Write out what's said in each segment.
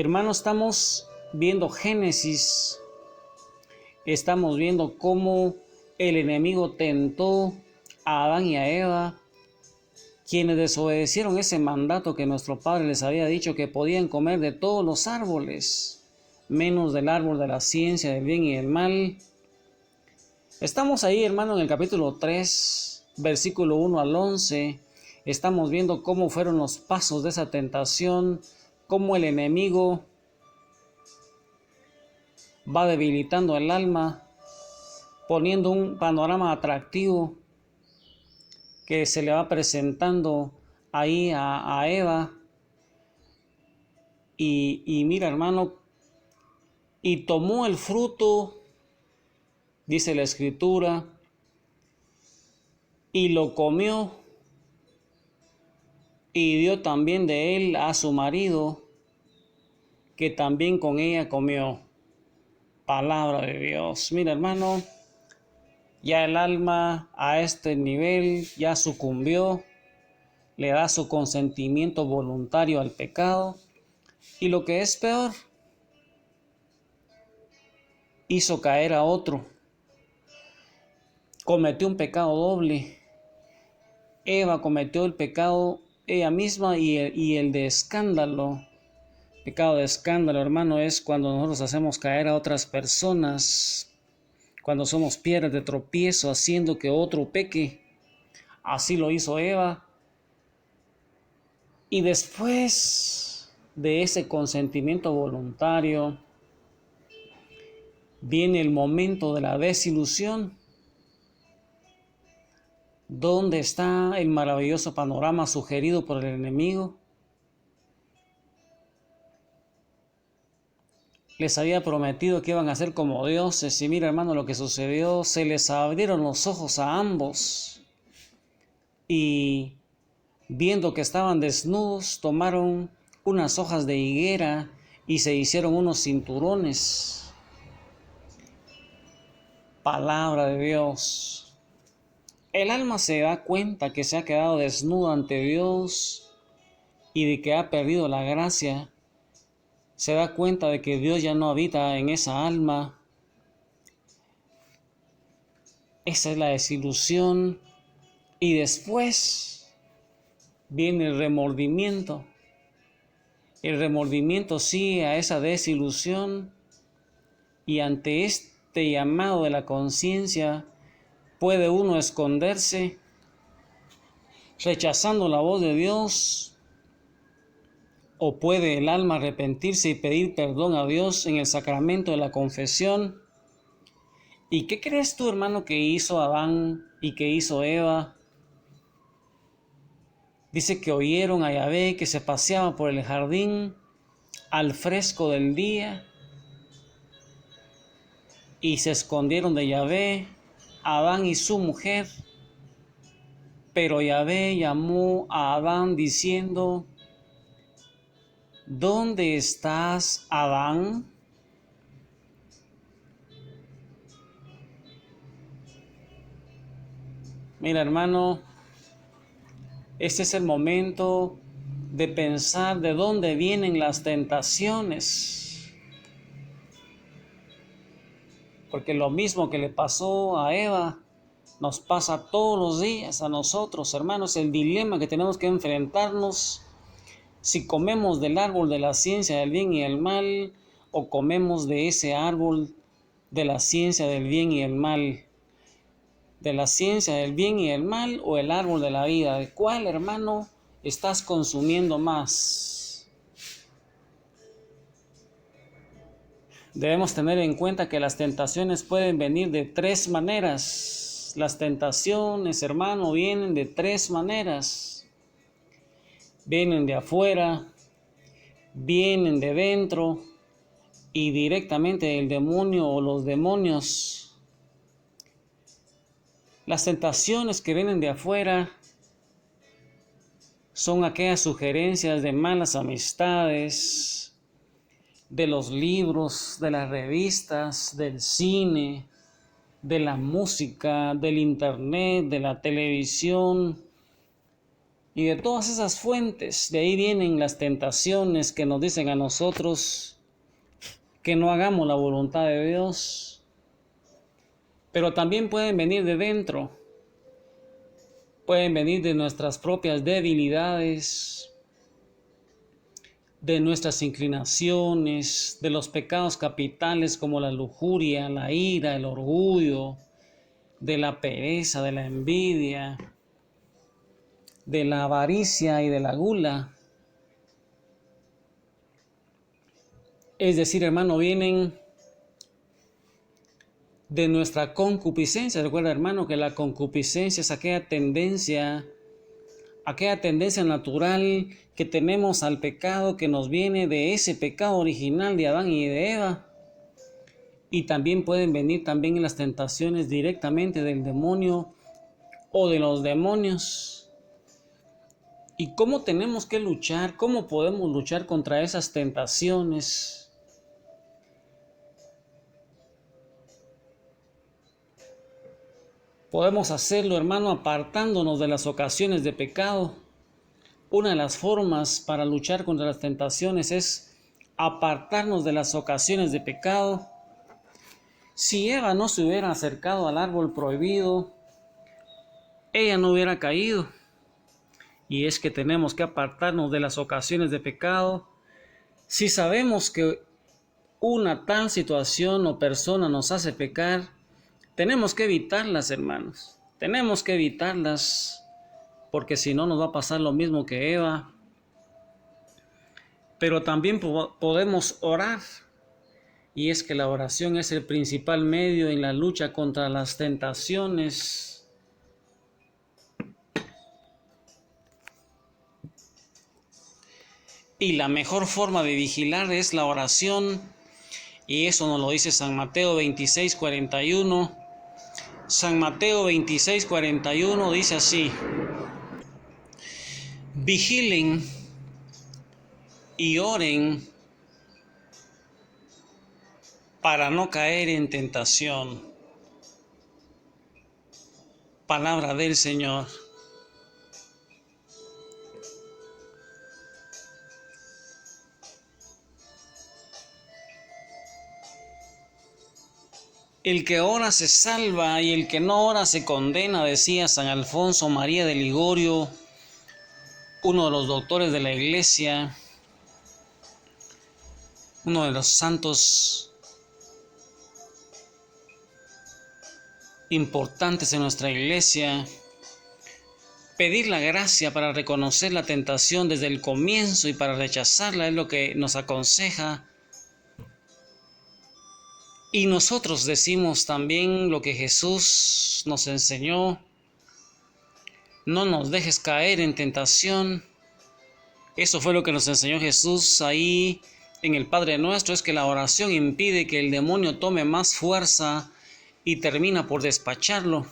Hermanos, estamos viendo Génesis, estamos viendo cómo el enemigo tentó a Adán y a Eva, quienes desobedecieron ese mandato que nuestro Padre les había dicho que podían comer de todos los árboles, menos del árbol de la ciencia del bien y del mal. Estamos ahí, hermano, en el capítulo 3, versículo 1 al 11. Estamos viendo cómo fueron los pasos de esa tentación, cómo el enemigo va debilitando el alma, poniendo un panorama atractivo que se le va presentando ahí a Eva. Y mira, hermano, y tomó el fruto, dice la Escritura, y lo comió, y dio también de él a su marido, que también con ella comió. Palabra de Dios. Mira, hermano, ya el alma a este nivel ya sucumbió, le da su consentimiento voluntario al pecado, y lo que es peor, hizo caer a otro, cometió un pecado doble. Eva cometió el pecado ella misma y el de escándalo. Pecado de escándalo, hermano, es cuando nosotros hacemos caer a otras personas, cuando somos piedras de tropiezo haciendo que otro peque. Así lo hizo Eva. Y después de ese consentimiento voluntario, viene el momento de la desilusión. ¿Dónde está el maravilloso panorama sugerido por el enemigo? Les había prometido que iban a ser como dioses, y mira, hermano, lo que sucedió. Se les abrieron los ojos a ambos, y viendo que estaban desnudos, tomaron unas hojas de higuera y se hicieron unos cinturones. Palabra de Dios. El alma se da cuenta que se ha quedado desnuda ante Dios y de que ha perdido la gracia. Se da cuenta de que Dios ya no habita en esa alma. Esa es la desilusión. Y después viene el remordimiento. El remordimiento sigue a esa desilusión, y ante este llamado de la conciencia puede uno esconderse rechazando la voz de Dios, o puede el alma arrepentirse y pedir perdón a Dios en el sacramento de la confesión. ¿Y qué crees tú, hermano, que hizo Adán y que hizo Eva? Dice que oyeron a Yahvé que se paseaba por el jardín al fresco del día, y se escondieron de Yahvé, Adán y su mujer. Pero Yahvé llamó a Adán diciendo: ¿dónde estás, Adán? Mira, hermano, este es el momento de pensar de dónde vienen las tentaciones. Porque lo mismo que le pasó a Eva, nos pasa todos los días a nosotros, hermanos. El dilema que tenemos que enfrentarnos: si comemos del árbol de la ciencia del bien y el mal, o comemos de ese árbol de la ciencia del bien y el mal. De la ciencia del bien y el mal, o el árbol de la vida. ¿De cuál, hermano, estás consumiendo más? Debemos tener en cuenta que las tentaciones pueden venir de tres maneras. Las tentaciones, hermano, vienen de tres maneras. Vienen de afuera, vienen de dentro, y directamente del demonio o los demonios. Las tentaciones que vienen de afuera son aquellas sugerencias de malas amistades, de los libros, de las revistas, del cine, de la música, del internet, de la televisión. Y de todas esas fuentes, de ahí vienen las tentaciones que nos dicen a nosotros que no hagamos la voluntad de Dios. Pero también pueden venir de dentro, pueden venir de nuestras propias debilidades, de nuestras inclinaciones, de los pecados capitales como la lujuria, la ira, el orgullo, de la pereza, de la envidia, de la avaricia y de la gula. Es decir, hermano, vienen de nuestra concupiscencia. Recuerda, hermano, que la concupiscencia es aquella tendencia natural que tenemos al pecado, que nos viene de ese pecado original de Adán y de Eva. Y también pueden venir también las tentaciones directamente del demonio o de los demonios. ¿Y cómo tenemos que luchar? ¿Cómo podemos luchar contra esas tentaciones? Podemos hacerlo, hermano, apartándonos de las ocasiones de pecado. Una de las formas para luchar contra las tentaciones es apartarnos de las ocasiones de pecado. Si Eva no se hubiera acercado al árbol prohibido, ella no hubiera caído. Y es que tenemos que apartarnos de las ocasiones de pecado. Si sabemos que una tal situación o persona nos hace pecar, tenemos que evitarlas, hermanos. Tenemos que evitarlas, porque si no nos va a pasar lo mismo que Eva. Pero también podemos orar. Y es que la oración es el principal medio en la lucha contra las tentaciones. Y la mejor forma de vigilar es la oración. Y eso nos lo dice San Mateo 26:41. San Mateo 26:41 dice así: vigilen y oren para no caer en tentación. Palabra del Señor. El que ora se salva y el que no ora se condena, decía San Alfonso María de Ligorio, uno de los doctores de la Iglesia, uno de los santos importantes en nuestra Iglesia. Pedir la gracia para reconocer la tentación desde el comienzo y para rechazarla es lo que nos aconseja. Y nosotros decimos también lo que Jesús nos enseñó: no nos dejes caer en tentación. Eso fue lo que nos enseñó Jesús ahí en el Padre Nuestro, es que la oración impide que el demonio tome más fuerza y termina por despacharlo.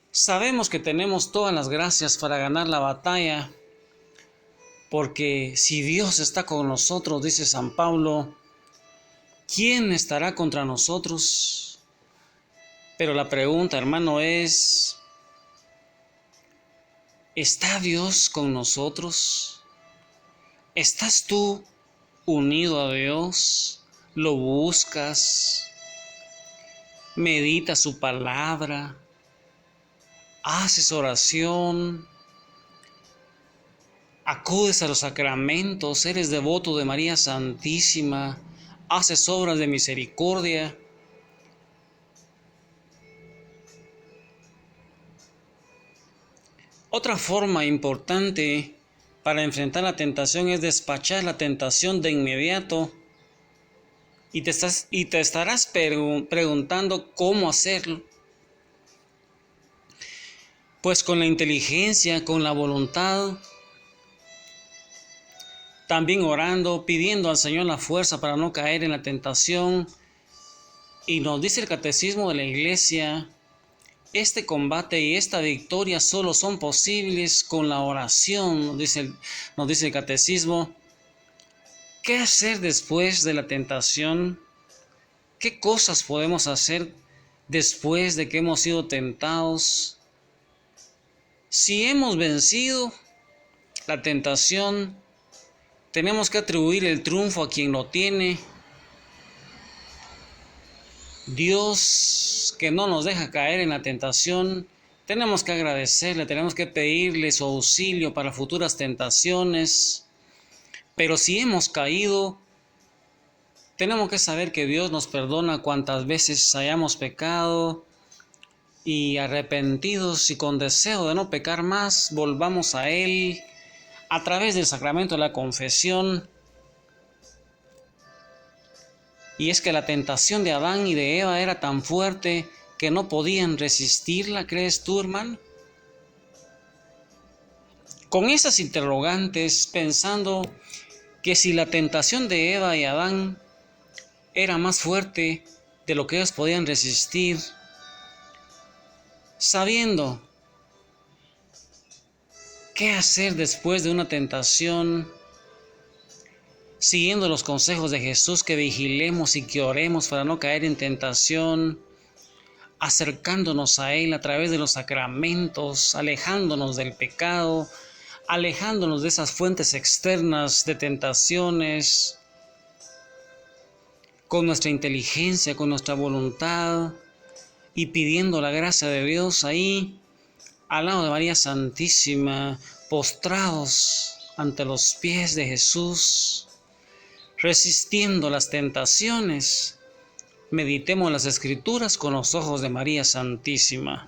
Sabemos que tenemos todas las gracias para ganar la batalla, porque si Dios está con nosotros, dice San Pablo, ¿quién estará contra nosotros? Pero la pregunta, hermano, es: ¿está Dios con nosotros? ¿Estás tú unido a Dios? ¿Lo buscas? ¿Meditas su palabra? ¿Haces oración? ¿Acudes a los sacramentos? ¿Eres devoto de María Santísima? ¿Haces obras de misericordia? Otra forma importante para enfrentar la tentación es despachar la tentación de inmediato. Y te estarás preguntando cómo hacerlo. Pues con la inteligencia, con la voluntad, también orando, pidiendo al Señor la fuerza para no caer en la tentación. Y nos dice el Catecismo de la Iglesia: este combate y esta victoria solo son posibles con la oración, nos dice el Catecismo. ¿Qué hacer después de la tentación? ¿Qué cosas podemos hacer después de que hemos sido tentados? Si hemos vencido, la tentación, tenemos que atribuir el triunfo a quien lo tiene. Dios, que no nos deja caer en la tentación, tenemos que agradecerle, tenemos que pedirle su auxilio para futuras tentaciones. Pero si hemos caído, tenemos que saber que Dios nos perdona cuantas veces hayamos pecado, y arrepentidos y con deseo de no pecar más, volvamos a Él a través del sacramento de la confesión. Y es que la tentación de Adán y de Eva era tan fuerte que no podían resistirla, ¿crees tú, hermano? Con esas interrogantes, pensando que si la tentación de Eva y Adán era más fuerte de lo que ellos podían resistir, sabiendo qué hacer después de una tentación, siguiendo los consejos de Jesús, que vigilemos y que oremos para no caer en tentación, acercándonos a Él a través de los sacramentos, alejándonos del pecado, alejándonos de esas fuentes externas de tentaciones, con nuestra inteligencia, con nuestra voluntad, y pidiendo la gracia de Dios ahí, al lado de María Santísima, postrados ante los pies de Jesús, resistiendo las tentaciones. Meditemos las Escrituras con los ojos de María Santísima.